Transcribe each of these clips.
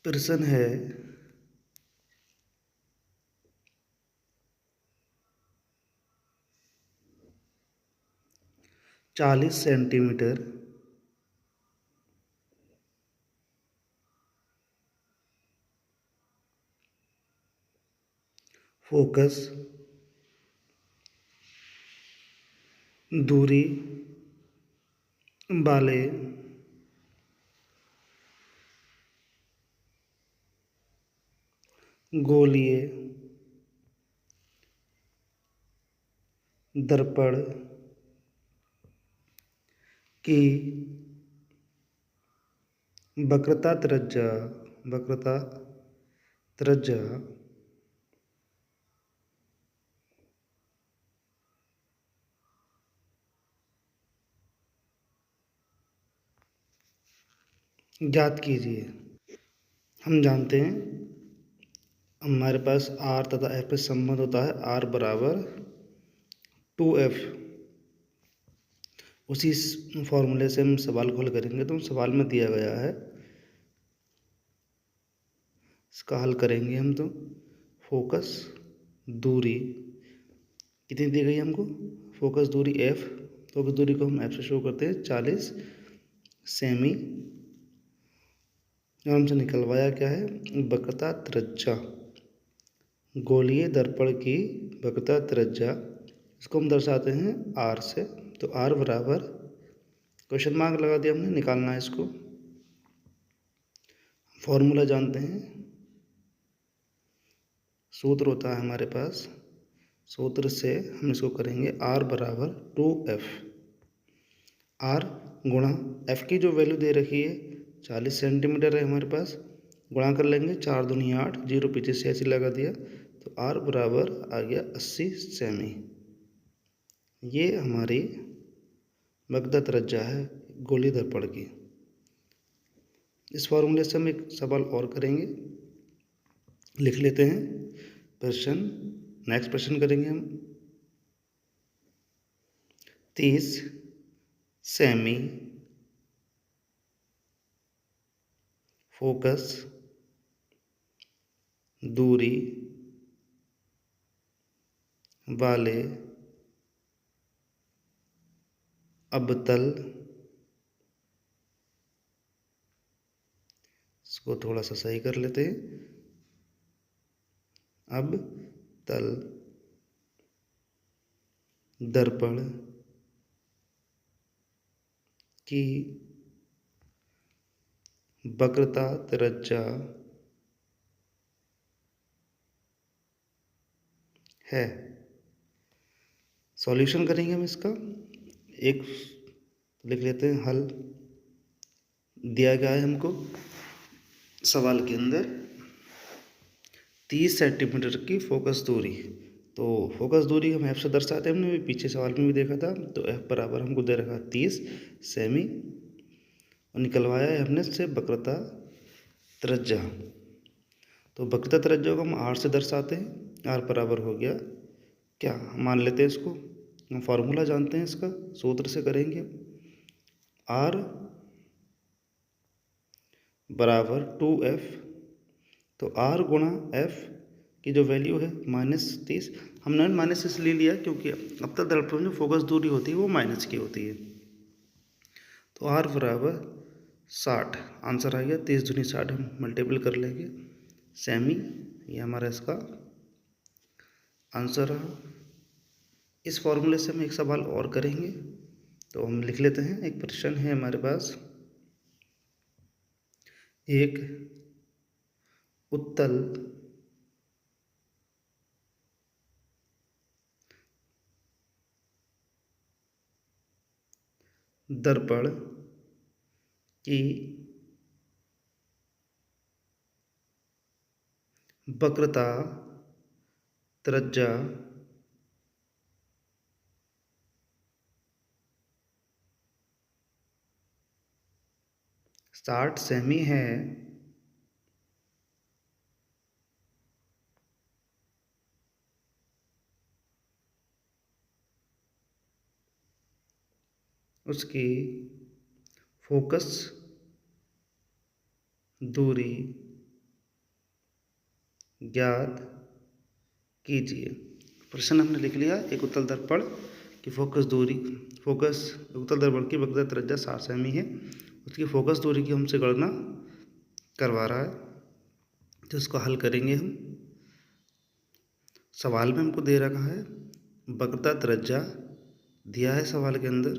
प्रश्न है 40 centimetre focus दूरी वाले गोलीय दर्पण की वक्रता त्रिज्या ज्ञात कीजिए। हम जानते हैं हमारे पास आर तथा एफ में संबंध होता है आर बराबर 2F। उसी फॉर्मूले से हम सवाल को हल करेंगे। तो सवाल में दिया गया है, इसका हल करेंगे हम। तो फोकस दूरी कितनी दी गई हमको? फोकस दूरी F। फोकस दूरी को हम F से शो करते हैं 40 सेमी। जो हमसे निकलवाया क्या है? वक्रता त्रिज्या, गोलीय दर्पण की वक्रता त्रिज्या, इसको हम दर्शाते हैं R से। तो R बराबर क्वेश्चन मार्क लगा दिया हमने, निकालना है इसको। फॉर्मूला जानते हैं, सूत्र होता है हमारे पास। सूत्र से हम इसको करेंगे R बराबर 2F। R गुणा F की जो वैल्यू दे रखी है 40 सेंटीमीटर है हमारे पास, गुणा कर लेंगे 4 दूनी 8, 0 पीछे से ऐसे लगा दिया। तो R बराबर आ गया 80 सेमी। ये हमारी वक्रता त्रिज्या है गोलीय दर्पण की। इस फॉर्मूले से हम एक सवाल और करेंगे, लिख लेते हैं प्रश्न। नेक्स्ट प्रश्न करेंगे हम। 30 सेमी फोकस दूरी वाले अवतल, इसको थोड़ा सा सही कर लेते हैं, अवतल दर्पण की वक्रता त्रिज्या है। सॉल्यूशन करेंगे हम इसका। एक लिख लेते हैं हल। दिया गया है हमको सवाल के अंदर 30 सेंटीमीटर की फोकस दूरी। तो फोकस दूरी हम एफ से दर्शाते हैं, हमने पीछे सवाल में भी देखा था। तो एफ बराबर हमको दे रखा 30 सेमी और निकलवाया है हमने से वक्रता त्रिज्या। तो वक्रता त्रिज्या को हम आर से दर्शाते हैं। आर बराबर हो गया क्या, मान लेते हैं इसको। हम फॉर्मूला जानते हैं इसका, सूत्र से करेंगे। आर बराबर 2F। तो R गुणा F की जो वैल्यू है -30, हमने माइनस इसलिए लिया क्योंकि अवतल दर्पण में जो फोकस दूरी होती है वो माइनस की होती है। तो R बराबर 60, आंसर आ गया 30 दूनी 60, हम मल्टीपल कर लेंगे सेमी। ये हमारा इसका आंसर रहा। इस फॉर्मूले से हम एक सवाल और करेंगे। तो हम लिख लेते हैं, एक प्रश्न है हमारे पास। एक उत्तल दर्पण की वक्रता त्रिज्या 60 सेमी है। उसकी फोकस दूरी ज्ञात कीजिए। प्रश्न हमने लिख लिया, एक उत्तल दर्पण की उत्तल दर्पण की वक्रता त्रिज्या 60 सेमी है, उसकी फोकस दूरी की हमसे गणना करवा रहा है, तो इसको हल करेंगे हम। सवाल में हमको दे रखा है वक्रता त्रिज्या दिया है सवाल के अंदर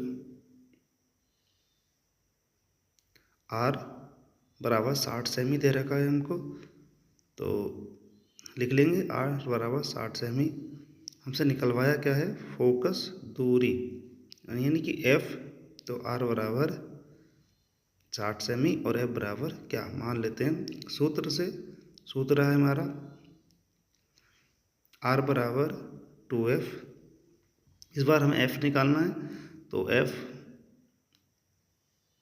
r बराबर 60 सेमी दे रखा है हमको, तो लिख लेंगे r बराबर 60 सेमी। हमसे निकलवाया क्या है, फोकस दूरी यानी कि f, तो r बराबर 60 सेमी और f बराबर क्या मान लेते हैं सूत्र से। सूत्र है हमारा r बराबर 2f। इस बार हमें f निकालना है, तो f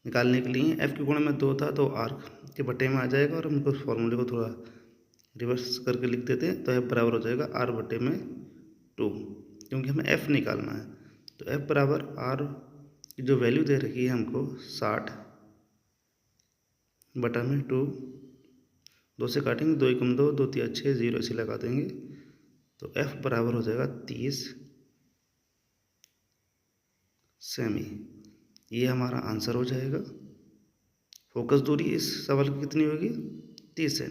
निकालने के लिए f के गुण में 2 था तो r के बटे में आ जाएगा, और हम उस फॉर्मूले को थोड़ा रिवर्स करके लिख देते हैं, तो f बराबर हो जाएगा r बटे में 2, क्योंकि हमें f निकालना है। तो f बराबर r की जो वैल्यू दे रखी है हमको 60 बटा में 2, 2 से काटेंगे, 2 एकम 2, 2 तिया 6, 0 ऐसे लगा देंगे, तो f बराबर हो जाएगा 30 सेमी। ये हमारा आंसर हो जाएगा। फोकस दूरी इस सवाल की कितनी होगी, 30 सेमी।